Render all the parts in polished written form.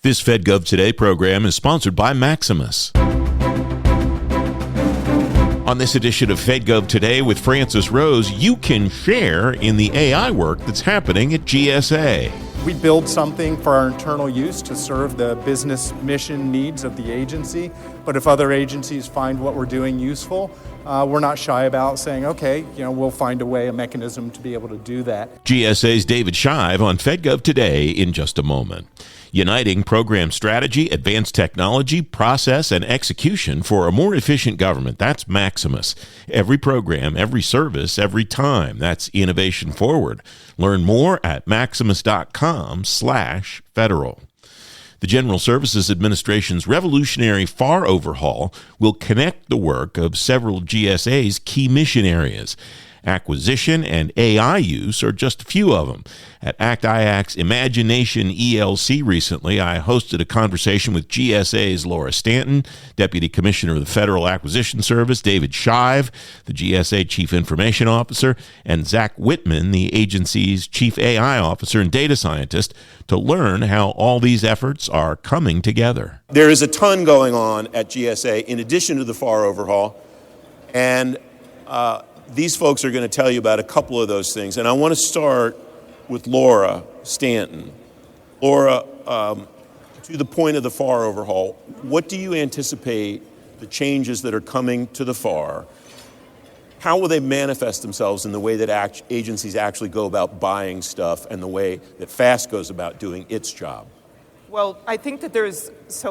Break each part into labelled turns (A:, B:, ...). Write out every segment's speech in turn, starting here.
A: This Fed Gov Today program is sponsored by Maximus. On this edition of Fed Gov Today with Francis Rose, you can share in the AI work that's happening at GSAi.
B: We build something for our internal use to serve the business mission needs of the agency, but if other agencies find what we're doing useful, we're not shy about saying, okay, we'll find a mechanism to be able to do that.
A: GSA's David Shive on Fed Gov Today in just a moment. Uniting program strategy, advanced technology, process, and execution for a more efficient government. That's Maximus. Every program, every service, every time. That's innovation forward. Learn more at maximus.com/federal. The General Services Administration's revolutionary FAR overhaul will connect the work of several GSA's key mission areas. Acquisition and AI use are just a few of them. At ACT-IAC's Imagination ELC recently, I hosted a conversation with GSA's Laura Stanton, Deputy Commissioner of the Federal Acquisition Service, David Shive, the GSA Chief Information Officer, and Zach Whitman, the agency's Chief AI Officer and Data Scientist, to learn how all these efforts are coming together.
C: There is a ton going on at GSA in addition to the FAR overhaul, and these folks are going to tell you about a couple of those things. And I want to start with Laura Stanton. Laura, to the point of the FAR overhaul, what do you anticipate the changes that are coming to the FAR? How will they manifest themselves in the way that agencies actually go about buying stuff and the way that FAS goes about doing its job?
D: Well, I think that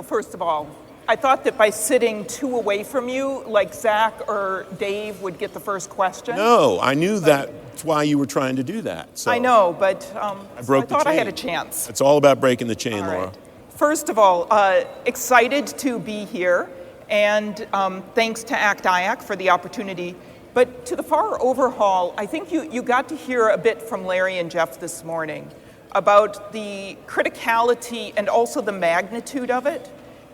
D: first of all, I thought that by sitting two away from you, like Zach or Dave would get the first question.
C: No, I knew that's why you were trying to do that. So
D: I know, but I thought I had a
C: chain.
D: chance.
C: It's all about breaking the chain,
D: All
C: Laura.
D: right. First of all, excited to be here, and thanks to ACT-IAC for the opportunity. But to the FAR overhaul, I think you got to hear a bit from Larry and Jeff this morning about the criticality and also the magnitude of it.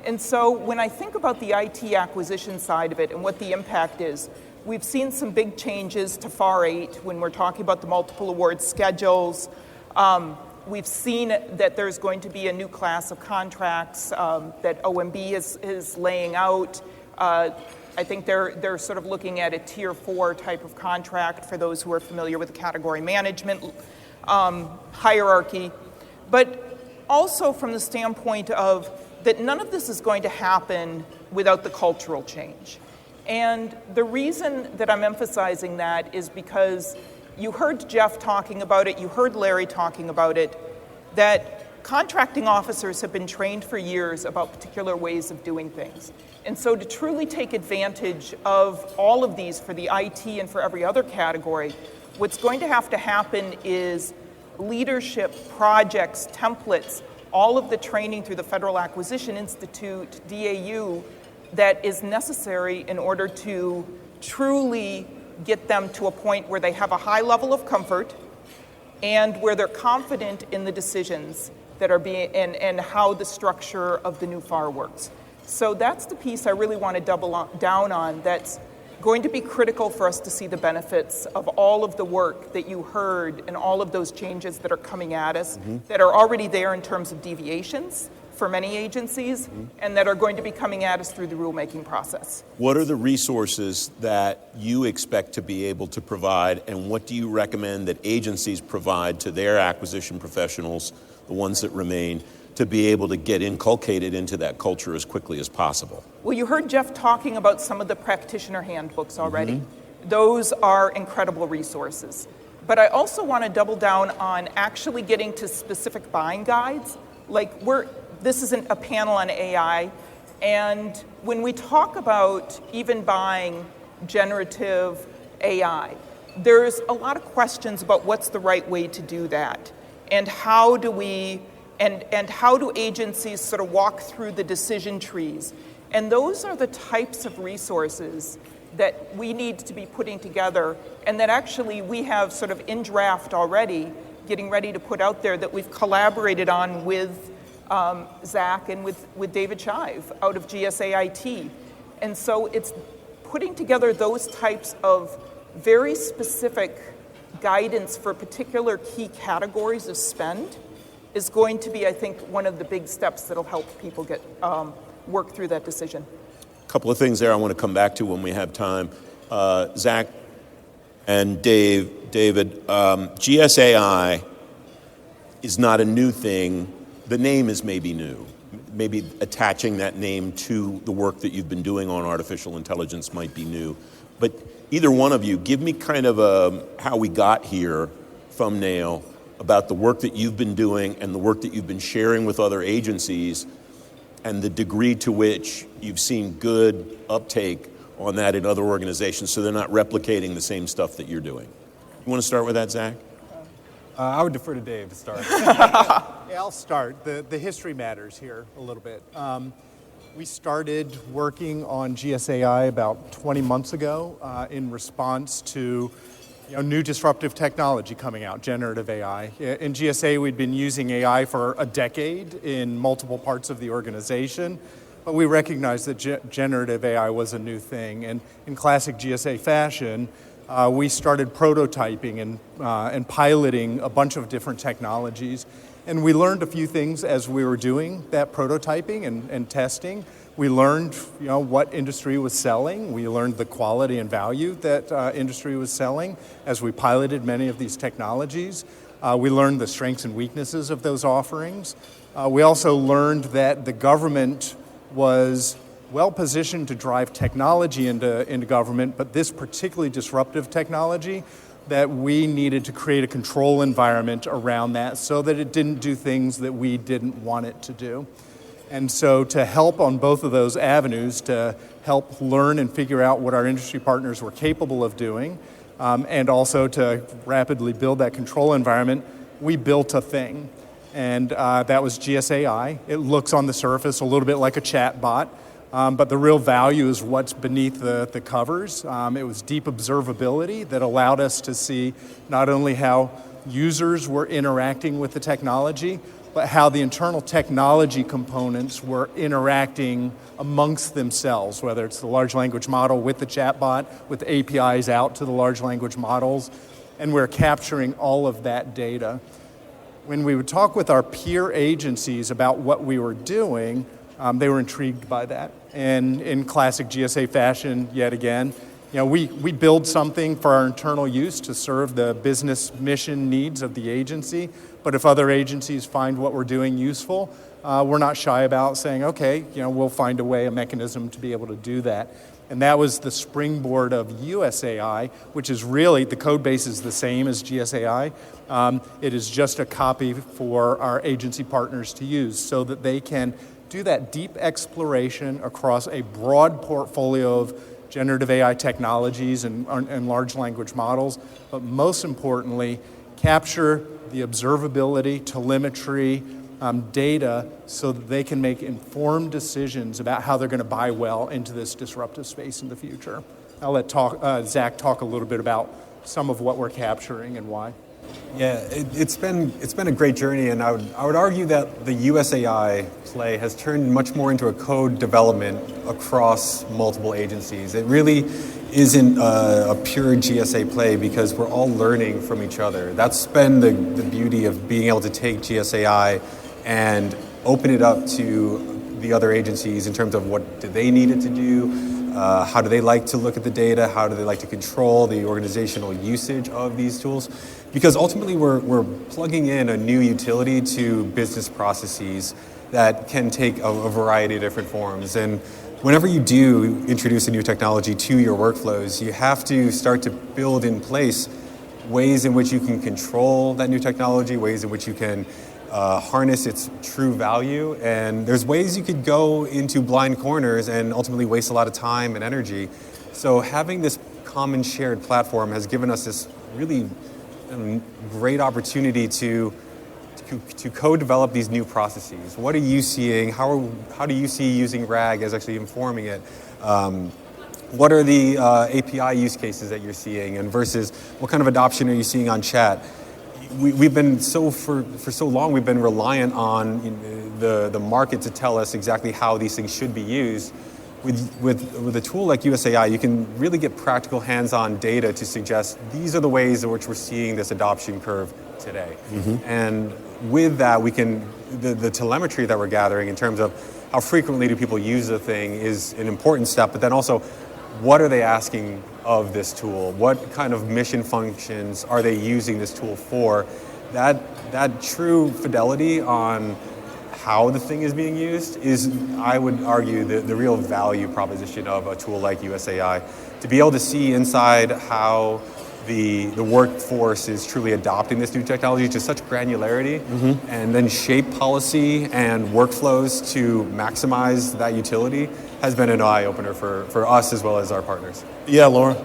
D: And so when I think about the IT acquisition side of it and what the impact is, we've seen some big changes to FAR 8 when we're talking about the multiple award schedules. We've seen that there's going to be a new class of contracts that OMB is laying out. I think they're sort of looking at a tier 4 type of contract for those who are familiar with the category management hierarchy. But also from the standpoint of that none of this is going to happen without the cultural change. And the reason that I'm emphasizing that is because you heard Jeff talking about it, you heard Larry talking about it, that contracting officers have been trained for years about particular ways of doing things. And so to truly take advantage of all of these for the IT and for every other category, what's going to have to happen is leadership, projects, templates, all of the training through the Federal Acquisition Institute, DAU, that is necessary in order to truly get them to a point where they have a high level of comfort and where they're confident in the decisions that are being, and how the structure of the new FAR works. So that's the piece I really want to double down on that's going to be critical for us to see the benefits of all of the work that you heard and all of those changes that are coming at us that are already there in terms of deviations for many agencies and that are going to be coming at us through the rulemaking process.
C: What are the resources that you expect to be able to provide, and what do you recommend that agencies provide to their acquisition professionals, the ones that remain, to be able to get inculcated into that culture as quickly as possible?
D: Well, you heard Jeff talking about some of the practitioner handbooks already. Those are incredible resources. But I also want to double down on actually getting to specific buying guides. This isn't a panel on AI, and when we talk about even buying generative AI, there's a lot of questions about what's the right way to do that, and how do agencies sort of walk through the decision trees. And those are the types of resources that we need to be putting together, and that actually we have sort of in draft already, getting ready to put out there, that we've collaborated on with Zach and with David Shive out of GSAi. And so it's putting together those types of very specific guidance for particular key categories of spend is going to be, I think, one of the big steps that'll help people get work through that decision.
C: A couple of things there I want to come back to when we have time. Zach and David, GSAi is not a new thing. The name is maybe new. Maybe attaching that name to the work that you've been doing on artificial intelligence might be new. But either one of you, give me kind of a how we got here thumbnail about the work that you've been doing and the work that you've been sharing with other agencies and the degree to which you've seen good uptake on that in other organizations so they're not replicating the same stuff that you're doing. You want to start with that, Zach?
B: I would defer to Dave to start. Yeah, I'll start. The history matters here a little bit. We started working on GSAi about 20 months ago in response to new disruptive technology coming out, generative AI. In GSAi, we'd been using AI for a decade in multiple parts of the organization, but we recognized that generative AI was a new thing. And in classic GSAi fashion, we started prototyping and piloting a bunch of different technologies. And we learned a few things as we were doing that prototyping and testing. We learned what industry was selling. We learned the quality and value that industry was selling as we piloted many of these technologies. We learned the strengths and weaknesses of those offerings. We also learned that the government was well positioned to drive technology into government, but this particularly disruptive technology, that we needed to create a control environment around that so that it didn't do things that we didn't want it to do. And so to help on both of those avenues, to help learn and figure out what our industry partners were capable of doing, and also to rapidly build that control environment, we built a thing. And that was GSAi. It looks on the surface a little bit like a chatbot, but the real value is what's beneath the covers. It was deep observability that allowed us to see not only how users were interacting with the technology, but how the internal technology components were interacting amongst themselves, whether it's the large language model with the chatbot, with APIs out to the large language models, and we're capturing all of that data. When we would talk with our peer agencies about what we were doing, they were intrigued by that. And in classic GSAi fashion, yet again, we build something for our internal use to serve the business mission needs of the agency. But if other agencies find what we're doing useful, we're not shy about saying, okay, we'll find a way, a mechanism to be able to do that. And that was the springboard of USAi, which is really, the code base is the same as GSAi. It is just a copy for our agency partners to use so that they can do that deep exploration across a broad portfolio of generative AI technologies and large language models, but most importantly, capture the observability, telemetry, data so that they can make informed decisions about how they're going to buy well into this disruptive space in the future. I'll let Zach talk a little bit about some of what we're capturing and why.
E: Yeah, it's been a great journey, and I would argue that the USAi play has turned much more into a code development across multiple agencies. It really isn't a pure GSA play because we're all learning from each other. That's been the beauty of being able to take GSAi and open it up to the other agencies in terms of what do they need it to do, how do they like to look at the data, how do they like to control the organizational usage of these tools. Because ultimately we're plugging in a new utility to business processes that can take a variety of different forms. And whenever you do introduce a new technology to your workflows, you have to start to build in place ways in which you can control that new technology, ways in which you can harness its true value. And there's ways you could go into blind corners and ultimately waste a lot of time and energy. So having this common shared platform has given us this really great opportunity to co-develop these new processes. What are you seeing? How do you see using RAG as actually informing it? What are the API use cases that you're seeing, and versus what kind of adoption are you seeing on chat? We've been for so long we've been reliant on the market to tell us exactly how these things should be used. With a tool like USAi, you can really get practical hands-on data to suggest these are the ways in which we're seeing this adoption curve today. Mm-hmm. And with that, we can, the telemetry that we're gathering in terms of how frequently do people use the thing is an important step, but then also, what are they asking of this tool? What kind of mission functions are they using this tool for? That true fidelity on how the thing is being used is, I would argue, the real value proposition of a tool like USAi. To be able to see inside how the workforce is truly adopting this new technology to such granularity, and then shape policy and workflows to maximize that utility has been an eye-opener for us as well as our partners.
C: Yeah, Laura?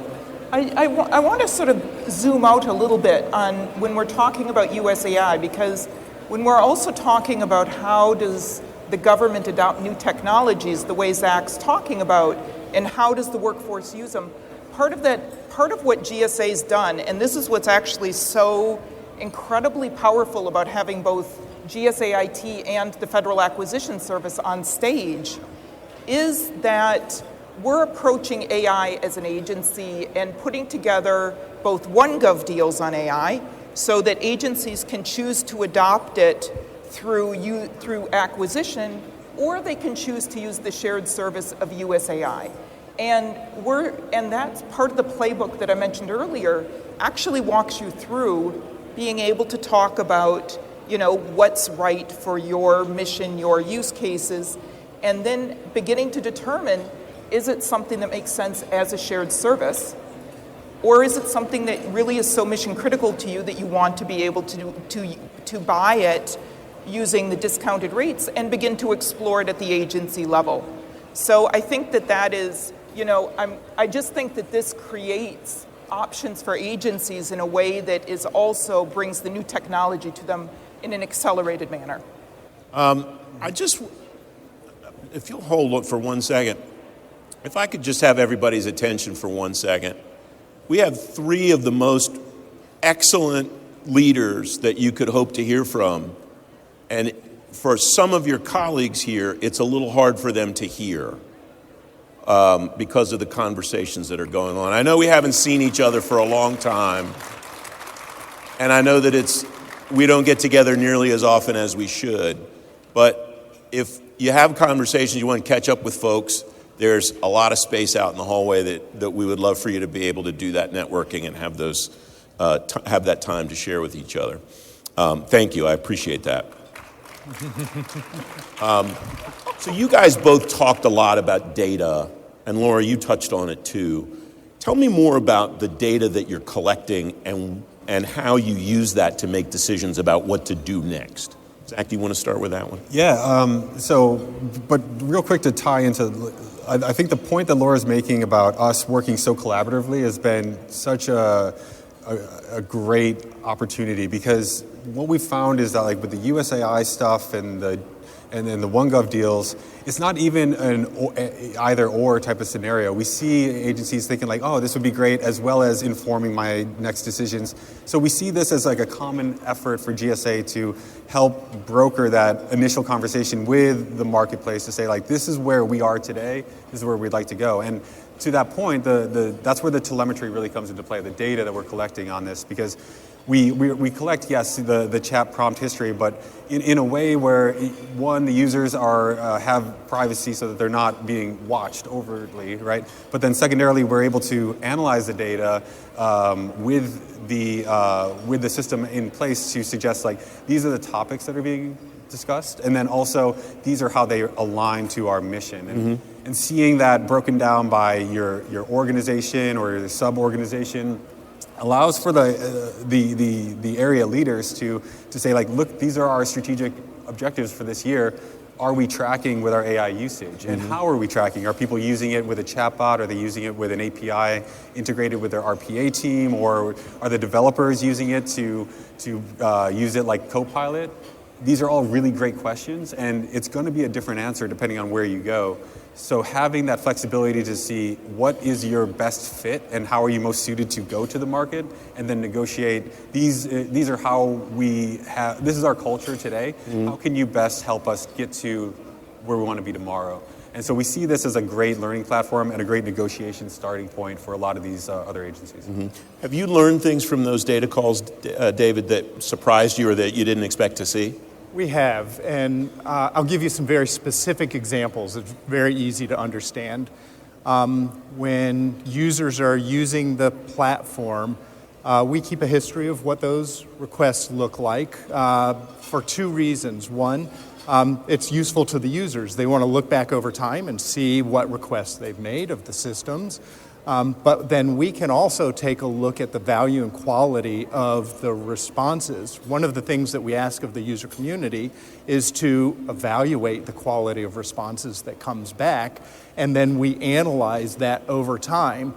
D: I want to sort of zoom out a little bit on when we're talking about USAi, because when we're also talking about how does the government adopt new technologies, the way Zach's talking about, and how does the workforce use them, part of what GSA's done, and this is what's actually so incredibly powerful about having both GSAIT and the Federal Acquisition Service on stage, is that we're approaching AI as an agency and putting together both OneGov deals on AI so that agencies can choose to adopt it through acquisition, or they can choose to use the shared service of USAi. And that's part of the playbook that I mentioned earlier, actually walks you through being able to talk about, what's right for your mission, your use cases, and then beginning to determine, is it something that makes sense as a shared service? Or is it something that really is so mission critical to you that you want to be able to buy it using the discounted rates and begin to explore it at the agency level? So I think that is, I just think that this creates options for agencies in a way that is also brings the new technology to them in an accelerated manner.
C: If you'll hold it for 1 second, if I could just have everybody's attention for 1 second. We have 3 of the most excellent leaders that you could hope to hear from. And for some of your colleagues here, it's a little hard for them to hear because of the conversations that are going on. I know we haven't seen each other for a long time. And I know that we don't get together nearly as often as we should. But if you have conversations, you want to catch up with folks, there's a lot of space out in the hallway that we would love for you to be able to do that networking and have have that time to share with each other. Thank you. I appreciate that. So you guys both talked a lot about data, and Laura, you touched on it too. Tell me more about the data that you're collecting and how you use that to make decisions about what to do next. Zach, do you want to start with that one?
E: Yeah, but real quick to tie into, I think the point that Laura's making about us working so collaboratively has been such a great opportunity, because what we found is that, like, with the USAi stuff and then the OneGov deals, it's not even an either or type of scenario. We see agencies thinking like, oh, this would be great, as well as informing my next decisions. So we see this as like a common effort for GSA to help broker that initial conversation with the marketplace to say, like, this is where we are today, this is where we'd like to go. And to that point, that's where the telemetry really comes into play, the data that we're collecting on this, because we collect, yes, the chat prompt history, but in a way where, one, the users have privacy so that they're not being watched overtly, right? But then secondarily, we're able to analyze the data with the system in place to suggest, like, these are the topics that are being discussed, and then also these are how they align to our mission. And seeing that broken down by your organization or your sub-organization allows for the area leaders to say, like, look, these are our strategic objectives for this year. Are we tracking with our AI usage? And how are we tracking? Are people using it with a chatbot? Are they using it with an API integrated with their RPA team? Or are the developers using it to use it like Copilot? These are all really great questions, and it's going to be a different answer depending on where you go. So having that flexibility to see what is your best fit and how are you most suited to go to the market, and then negotiate, these are how this is our culture today. How can you best help us get to where we want to be tomorrow? And so we see this as a great learning platform and a great negotiation starting point for a lot of these other agencies.
C: Mm-hmm. Have you learned things from those data calls, David, that surprised you or that you didn't expect to see?
B: We have, and I'll give you some very specific examples. It's very easy to understand. When users are using the platform, we keep a history of what those requests look like for two reasons. One, it's useful to the users. They want to look back over time and see what requests they've made of the systems. But then we can also take a look at the value and quality of the responses. One of the things that we ask of the user community is to evaluate the quality of responses that comes back, and then we analyze that over time.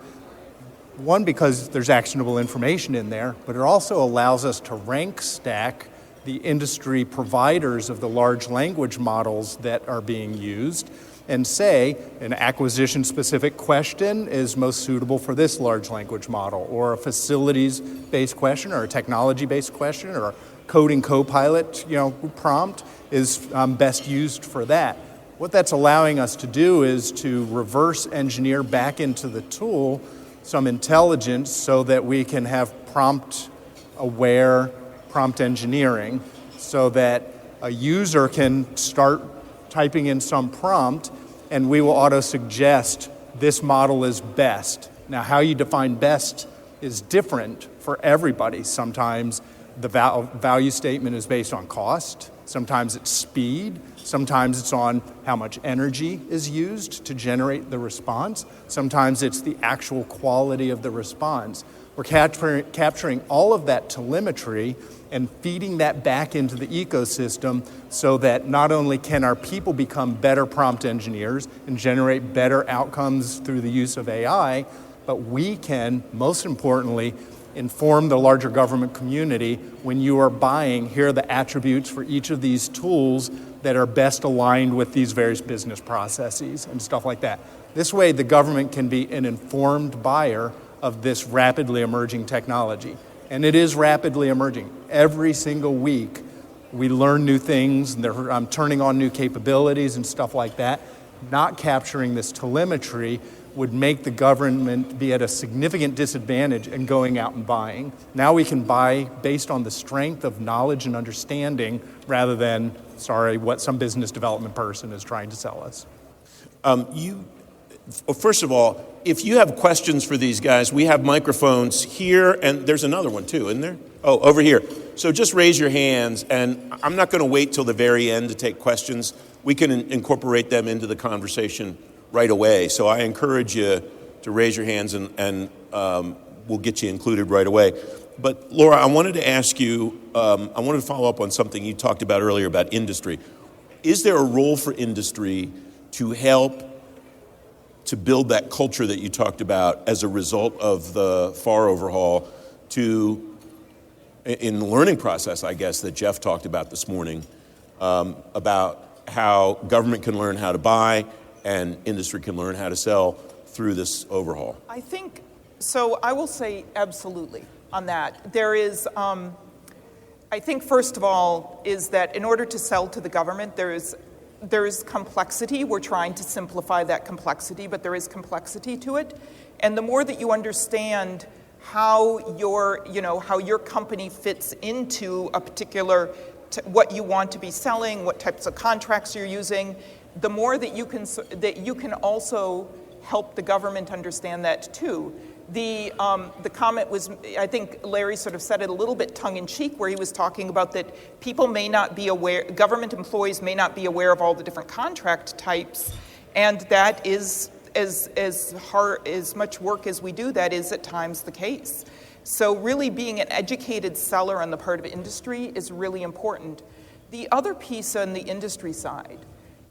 B: One, because there's actionable information in there, but it also allows us to rank stack the industry providers of the large language models that are being used and say an acquisition-specific question is most suitable for this large language model, or a facilities-based question, or a technology-based question, or a coding copilot prompt is best used for that. What that's allowing us to do is to reverse engineer back into the tool some intelligence so that we can have prompt-aware prompt engineering, so that a user can start typing in some prompt and we will auto-suggest this model is best. Now, how you define best is different for everybody. Sometimes the value statement is based on cost. Sometimes it's speed. Sometimes it's on how much energy is used to generate the response. Sometimes it's the actual quality of the response. We're capturing all of that telemetry and feeding that back into the ecosystem so that not only can our people become better prompt engineers and generate better outcomes through the use of AI, but we can, most importantly, inform the larger government community when you are buying, here are the attributes for each of these tools that are best aligned with these various business processes and stuff like that. This way, the government can be an informed buyer of this rapidly emerging technology. And it is rapidly emerging. Every single week, we learn new things, and turning on new capabilities and stuff like that. Not capturing this telemetry would make the government be at a significant disadvantage in going out and buying. Now we can buy based on the strength of knowledge and understanding rather than, what some business development person is trying to sell us.
C: First of all, if you have questions for these guys, we have microphones here, and there's another one too, isn't there? Oh, over here. So just raise your hands, and I'm not going to wait till the very end to take questions. We can incorporate them into the conversation right away. So I encourage you to raise your hands, and we'll get you included right away. But Laura, I wanted to ask you, I wanted to follow up on something you talked about earlier about industry. Is there a role for industry to help to build that culture that you talked about as a result of the FAR overhaul in the learning process, I guess, that Jeff talked about this morning, about how government can learn how to buy and industry can learn how to sell through this overhaul?
D: I think, so I will say absolutely on that. There is, I think first of all, is that in order to sell to the government, there is complexity. We're trying to simplify that complexity, but there is complexity to it. And the more that you understand how your company fits into a particular, what you want to be selling, what types of contracts you're using, the more that you can also help the government understand that too. The comment was, I think Larry sort of said it a little bit tongue-in-cheek, where he was talking about that people may not be aware, government employees may not be aware of all the different contract types, and that is as much work as we do, that is at times the case. So really being an educated seller on the part of industry is really important. The other piece on the industry side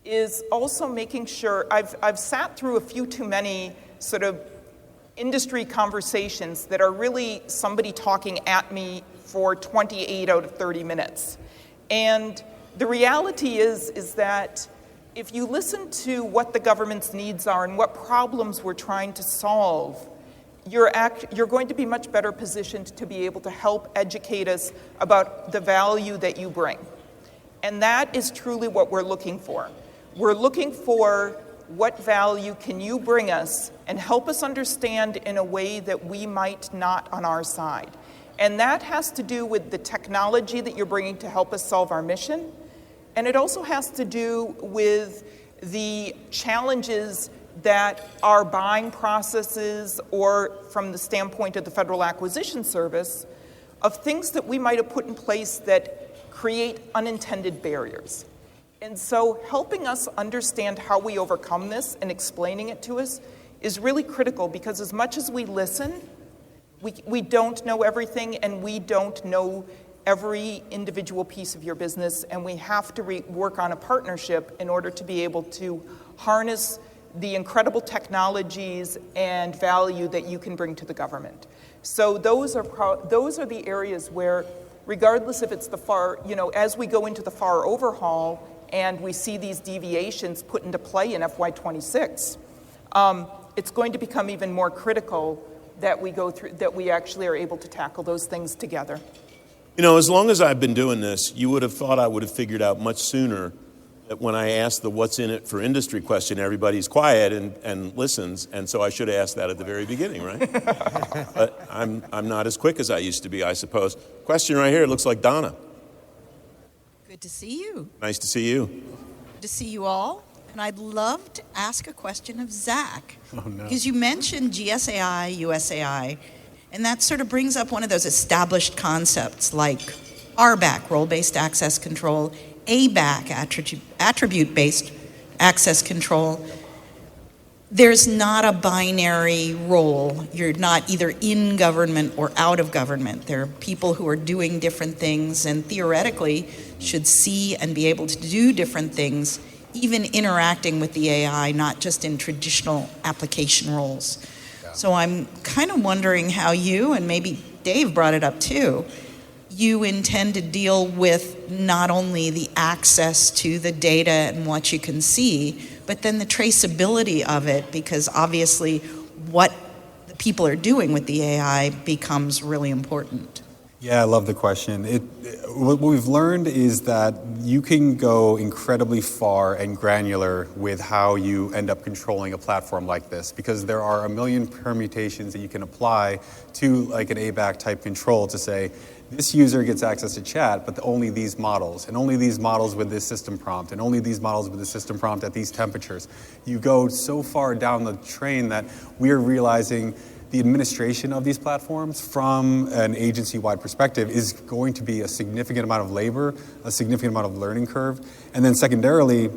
D: is also making sure, I've sat through a few too many sort of industry conversations that are really somebody talking at me for 28 out of 30 minutes. And the reality is that if you listen to what the government's needs are and what problems we're trying to solve, you're going to be much better positioned to be able to help educate us about the value that you bring. And that is truly what we're looking for. We're looking for what value can you bring us and help us understand in a way that we might not on our side. And that has to do with the technology that you're bringing to help us solve our mission. And it also has to do with the challenges that our buying processes, or from the standpoint of the Federal Acquisition Service, of things that we might have put in place that create unintended barriers. And so helping us understand how we overcome this and explaining it to us is really critical, because as much as we listen, we don't know everything, and we don't know every individual piece of your business, and we have to work on a partnership in order to be able to harness the incredible technologies and value that you can bring to the government. So those are the areas where, regardless if it's the FAR, as we go into the FAR overhaul and we see these deviations put into play in FY26, it's going to become even more critical that we actually are able to tackle those things together.
C: As long as I've been doing this, you would have thought I would have figured out much sooner that when I ask the what's in it for industry question, everybody's quiet and listens, and so I should have asked that at the very beginning, right? But I'm not as quick as I used to be, I suppose. Question right here, it looks like Donna.
F: Good to see you.
C: Nice to see you.
F: Good to see you all. And I'd love to ask a question of Zach.
E: Oh, no.
F: Because you mentioned GSAi, USAi, and that sort of brings up one of those established concepts like RBAC, role-based access control, ABAC, attribute-based access control. There's not a binary role. You're not either in government or out of government. There are people who are doing different things and theoretically should see and be able to do different things, even interacting with the AI, not just in traditional application roles. Yeah. So I'm kind of wondering how you, and maybe Dave brought it up too, you intend to deal with not only the access to the data and what you can see, but then the traceability of it, because obviously what the people are doing with the AI becomes really important.
E: Yeah, I love the question. What we've learned is that you can go incredibly far and granular with how you end up controlling a platform like this, because there are a million permutations that you can apply to like an ABAC type control to say, this user gets access to chat, but only these models, and only these models with this system prompt, and only these models with the system prompt at these temperatures. You go so far down the train that we're realizing the administration of these platforms from an agency-wide perspective is going to be a significant amount of labor, a significant amount of learning curve. And then secondarily,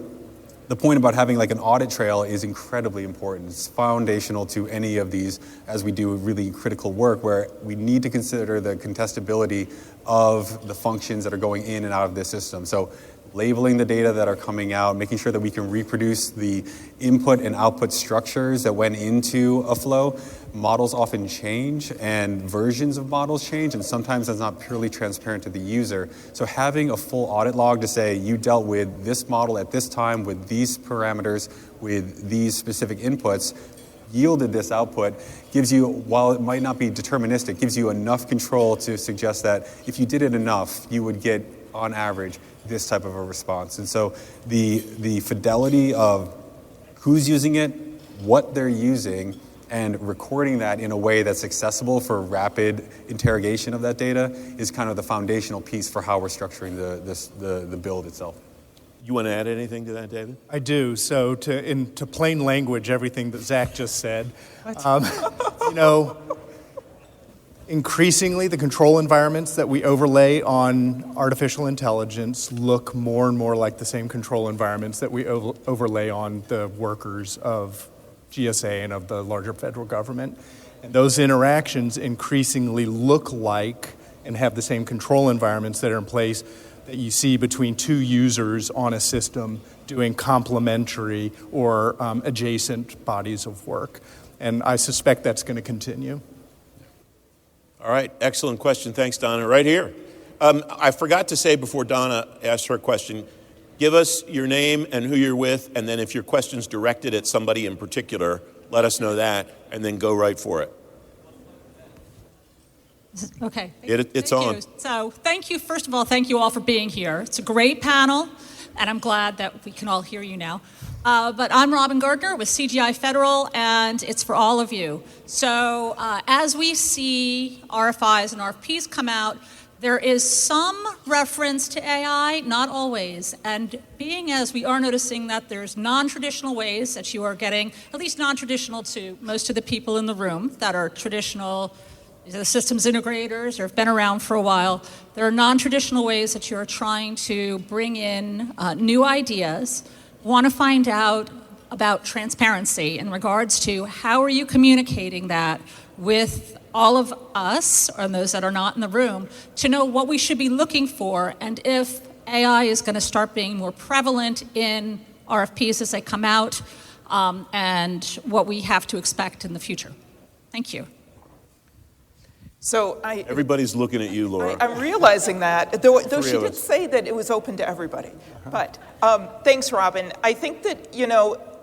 E: the point about having like an audit trail is incredibly important. It's foundational to any of these as we do really critical work where we need to consider the contestability of the functions that are going in and out of this system. So labeling the data that are coming out, making sure that we can reproduce the input and output structures that went into a flow. Models often change and versions of models change, and sometimes that's not purely transparent to the user. So having a full audit log to say you dealt with this model at this time with these parameters, with these specific inputs, yielded this output, gives you, while it might not be deterministic, gives you enough control to suggest that if you did it enough, you would get, on average, this type of a response. And so the fidelity of who's using it, what they're using, and recording that in a way that's accessible for rapid interrogation of that data is kind of the foundational piece for how we're structuring the build itself.
C: You want to add anything to that, David?
B: I do. So into plain language, everything that Zach just said, increasingly the control environments that we overlay on artificial intelligence look more and more like the same control environments that we overlay on the workers of GSAi and of the larger federal government. And those interactions increasingly look like and have the same control environments that are in place that you see between two users on a system doing complementary or adjacent bodies of work. And I suspect that's going to continue.
C: All right, excellent question. Thanks, Donna. Right here. I forgot to say before Donna asked her question, give us your name and who you're with, and then if your question's directed at somebody in particular, let us know that, and then go right for it.
G: Okay.
C: It's on.
G: So thank you. First of all, thank you all for being here. It's a great panel, and I'm glad that we can all hear you now. But I'm Robin Gardner with CGI Federal, and it's for all of you. So as we see RFIs and RFPs come out, there is some reference to AI, not always. And being as we are noticing that there's non-traditional ways that you are getting, at least non-traditional to most of the people in the room that are traditional, the systems integrators or have been around for a while, there are non-traditional ways that you're trying to bring in new ideas. Want to find out about transparency in regards to how are you communicating that with all of us, or those that are not in the room, to know what we should be looking for and if AI is going to start being more prevalent in RFPs as they come out, and what we have to expect in the future. Thank you.
D: So
C: Everybody's looking at you, Laura.
D: I'm realizing that, though she did say that it was open to everybody. But thanks, Robin. I think that,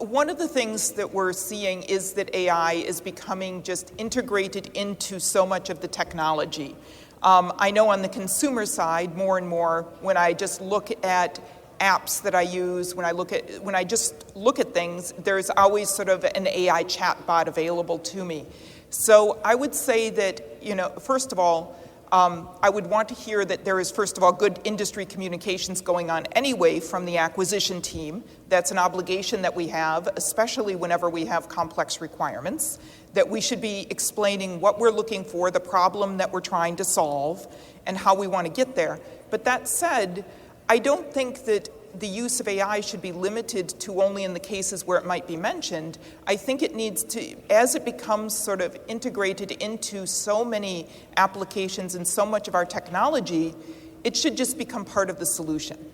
D: one of the things that we're seeing is that AI is becoming just integrated into so much of the technology. I know on the consumer side, more and more, when I just look at apps that I use, when I just look at things, there's always sort of an AI chatbot available to me. So I would say that, first of all, I would want to hear that there is, first of all, good industry communications going on anyway from the acquisition team. That's an obligation that we have, especially whenever we have complex requirements, that we should be explaining what we're looking for, the problem that we're trying to solve, and how we want to get there. But that said, I don't think that the use of AI should be limited to only in the cases where it might be mentioned. I think it needs to, as it becomes sort of integrated into so many applications and so much of our technology, it should just become part of the solution.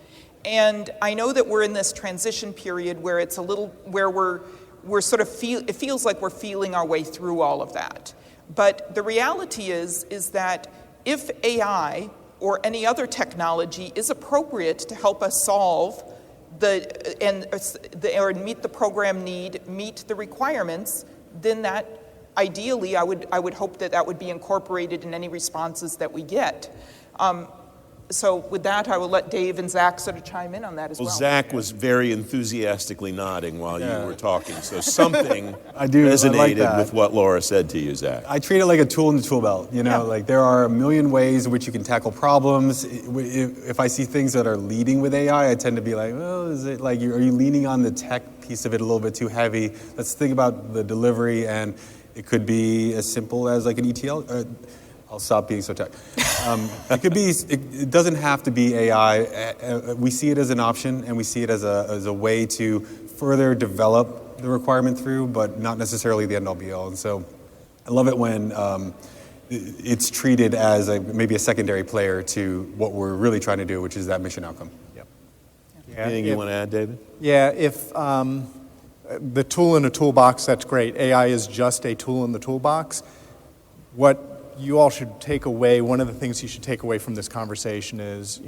D: And I know that we're in this transition period where it's a little, where we're sort of it feels like we're feeling our way through all of that. But the reality is that if AI or any other technology is appropriate to help us solve or meet the program need, meet the requirements, then that ideally I would hope that would be incorporated in any responses that we get. So with that, I will let Dave and Zach sort of chime in on that as well.
C: Well, Zach was very enthusiastically nodding while you were talking, so something
E: resonated
C: with what Laura said to you, Zach.
E: I treat it like a tool in the tool belt. Like there are a million ways in which you can tackle problems. If I see things that are leading with AI, I tend to be like, well, is it like, are you leaning on the tech piece of it a little bit too heavy? Let's think about the delivery, and it could be as simple as like an ETL. I'll stop being so tech. It could be. It doesn't have to be AI. We see it as an option, and we see it as a way to further develop the requirement through, but not necessarily the end all be all. And so, I love it when it's treated as maybe a secondary player to what we're really trying to do, which is that mission outcome. Yep.
C: Anything you want to add, David?
B: Yeah. If the tool in a toolbox, that's great. AI is just a tool in the toolbox. What you all should take away, one of the things you should take away from this conversation is,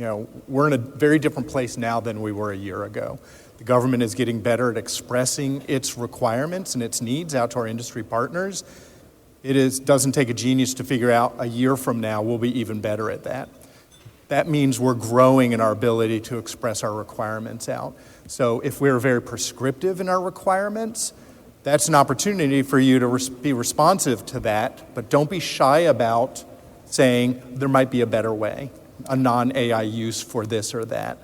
B: we're in a very different place now than we were a year ago. The government is getting better at expressing its requirements and its needs out to our industry partners. It doesn't take a genius to figure out a year from now we'll be even better at that. That means we're growing in our ability to express our requirements out. So if we're very prescriptive in our requirements, that's an opportunity for you to be responsive to that, but don't be shy about saying there might be a better way, a non-AI use for this or that.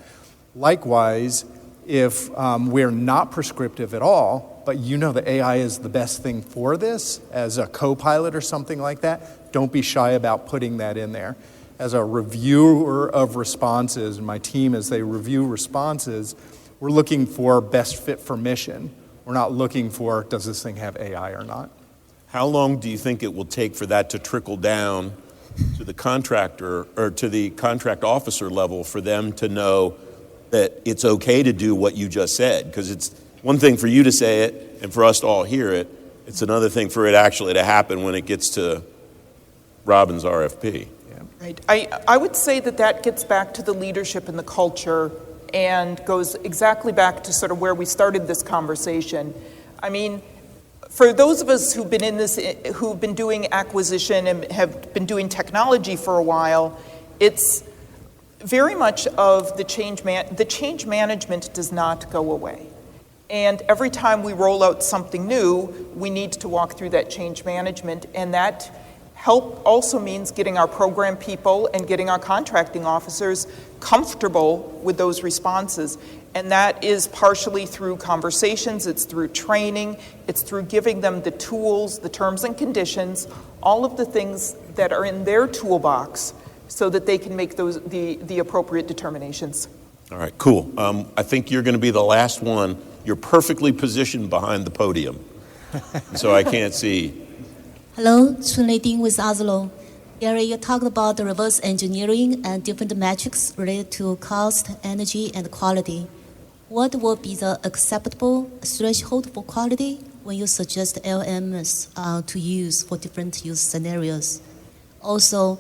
B: Likewise, if we're not prescriptive at all, but that AI is the best thing for this, as a co-pilot or something like that, don't be shy about putting that in there. As a reviewer of responses, and my team as they review responses, we're looking for best fit for mission. We're not looking for, does this thing have AI or not?
C: How long do you think it will take for that to trickle down to the contractor or to the contract officer level for them to know that it's okay to do what you just said? Because it's one thing for you to say it and for us to all hear it. It's another thing for it actually to happen when it gets to Robin's RFP.
D: Yeah. Right. I would say that gets back to the leadership and the culture and goes exactly back to sort of where we started this conversation. I mean, for those of us who've been doing acquisition and have been doing technology for a while, it's very much of the change management does not go away. And every time we roll out something new, we need to walk through that change management, and that help also means getting our program people and getting our contracting officers comfortable with those responses. And that is partially through conversations, it's through training, it's through giving them the tools, the terms and conditions, all of the things that are in their toolbox so that they can make those the appropriate determinations.
C: All right, cool. I think you're going to be the last one. You're perfectly positioned behind the podium, so I can't see.
H: Hello, Chun Ding with Oslo. Gary, you talked about the reverse engineering and different metrics related to cost, energy, and quality. What would be the acceptable threshold for quality when you suggest LMs to use for different use scenarios? Also,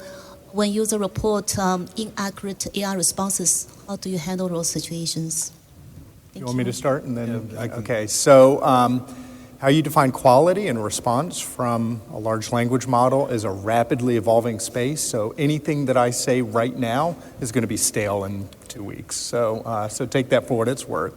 H: when user report inaccurate AI responses, how do you handle those situations?
B: You want me to start? And then, okay, so how you define quality and response from a large language model is a rapidly evolving space. So anything that I say right now is going to be stale in 2 weeks. So take that for what it's worth.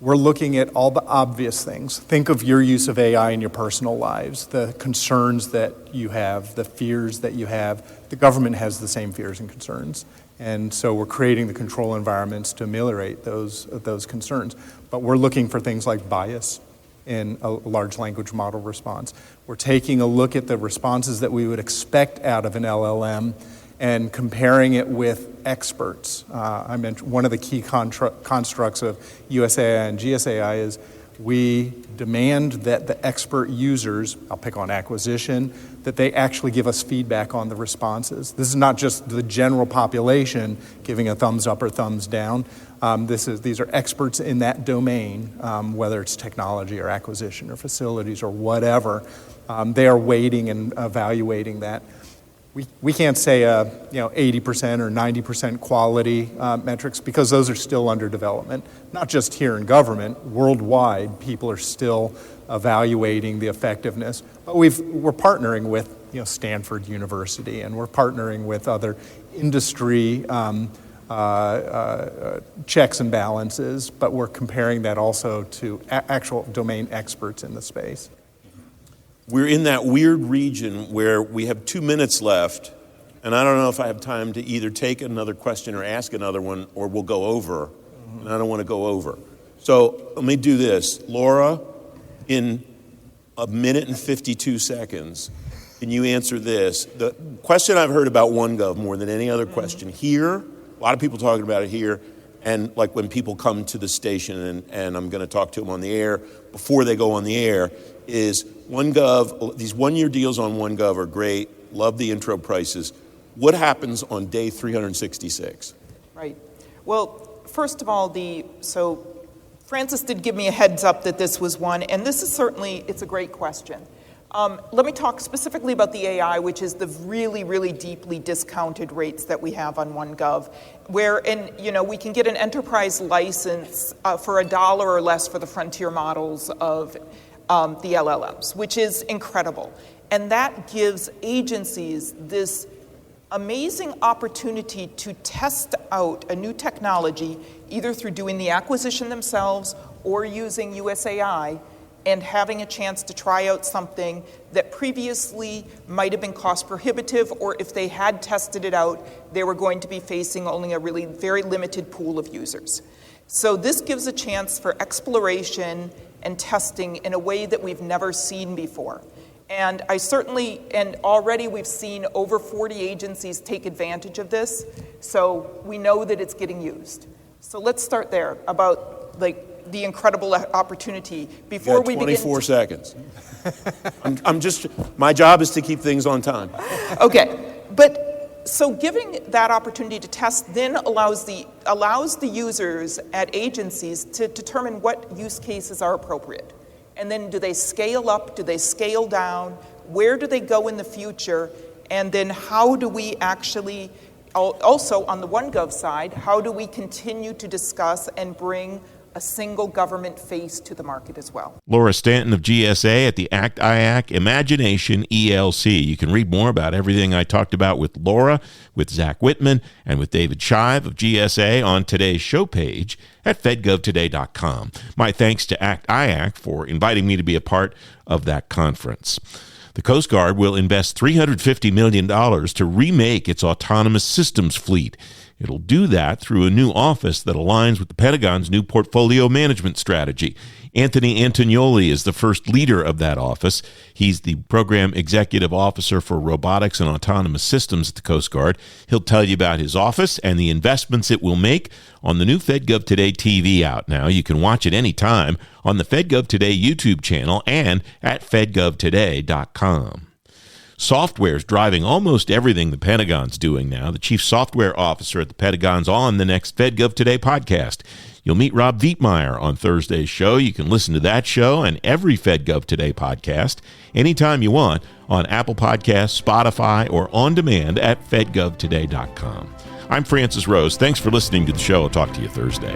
B: We're looking at all the obvious things. Think of your use of AI in your personal lives, the concerns that you have, the fears that you have. The government has the same fears and concerns. And so we're creating the control environments to ameliorate those concerns. But we're looking for things like bias in a large language model response. We're taking a look at the responses that we would expect out of an LLM and comparing it with experts. I mentioned one of the key constructs of USAi and GSAi is we demand that the expert users, I'll pick on acquisition, that they actually give us feedback on the responses. This is not just the general population giving a thumbs up or thumbs down. These are experts in that domain, whether it's technology or acquisition or facilities or whatever. They are weighting and evaluating that. We can't say 80% or 90% quality metrics because those are still under development. Not just here in government, worldwide, people are still evaluating the effectiveness. But we're partnering with Stanford University, and we're partnering with other industry checks and balances, but we're comparing that also to actual domain experts in the space.
C: We're in that weird region where we have 2 minutes left, and I don't know if I have time to either take another question or ask another one, or we'll go over, and I don't want to go over. So let me do this. Laura, in 1 minute and 52 seconds, can you answer this? The question I've heard about OneGov more than any other question here, a lot of people talking about it here, and like when people come to the station, and I'm going to talk to them on the air, before they go on the air, is OneGov, these one-year deals on OneGov are great, love the intro prices. What happens on day 366?
D: Right. Well, first of all, so Francis did give me a heads up that this was one, and this is certainly, it's a great question. Let me talk specifically about the AI, which is the really, really deeply discounted rates that we have on OneGov, where we can get an enterprise license for $1 or less for the frontier models of the LLMs, which is incredible. And that gives agencies this amazing opportunity to test out a new technology, either through doing the acquisition themselves or using USAi, and having a chance to try out something that previously might have been cost prohibitive, or if they had tested it out, they were going to be facing only a really very limited pool of users. So this gives a chance for exploration and testing in a way that we've never seen before. And already we've seen over 40 agencies take advantage of this, so we know that it's getting used. So let's start there about the incredible opportunity before we begin.
C: 24 seconds. My job is to keep things on time.
D: Okay, so giving that opportunity to test then allows the users at agencies to determine what use cases are appropriate. And then do they scale up, do they scale down, where do they go in the future, and then how do we actually, also on the OneGov side, how do we continue to discuss and bring a single government face to the market as well.
A: Laura Stanton of GSAi at the ACT-IAC Imagination ELC. You can read more about everything I talked about with Laura, with Zach Whitman, and with David Shive of GSAi on today's show page at fedgovtoday.com. My thanks to ACT-IAC for inviting me to be a part of that conference. The Coast Guard will invest $350 million to remake its autonomous systems fleet. It'll do that through a new office that aligns with the Pentagon's new portfolio management strategy. Anthony Antonioli is the first leader of that office. He's the program executive officer for robotics and autonomous systems at the Coast Guard. He'll tell you about his office and the investments it will make on the new Fed Gov Today TV out now. You can watch it anytime on the Fed Gov Today YouTube channel and at fedgovtoday.com. Software is driving almost everything the Pentagon's doing now. The chief software officer at the Pentagon's on the next Fed Gov Today podcast. You'll meet Rob Vietmeyer on Thursday's show. You can listen to that show and every Fed Gov Today podcast anytime you want on Apple Podcasts, Spotify, or on demand at fedgovtoday.com. I'm Francis Rose. Thanks for listening to the show. I'll talk to you Thursday.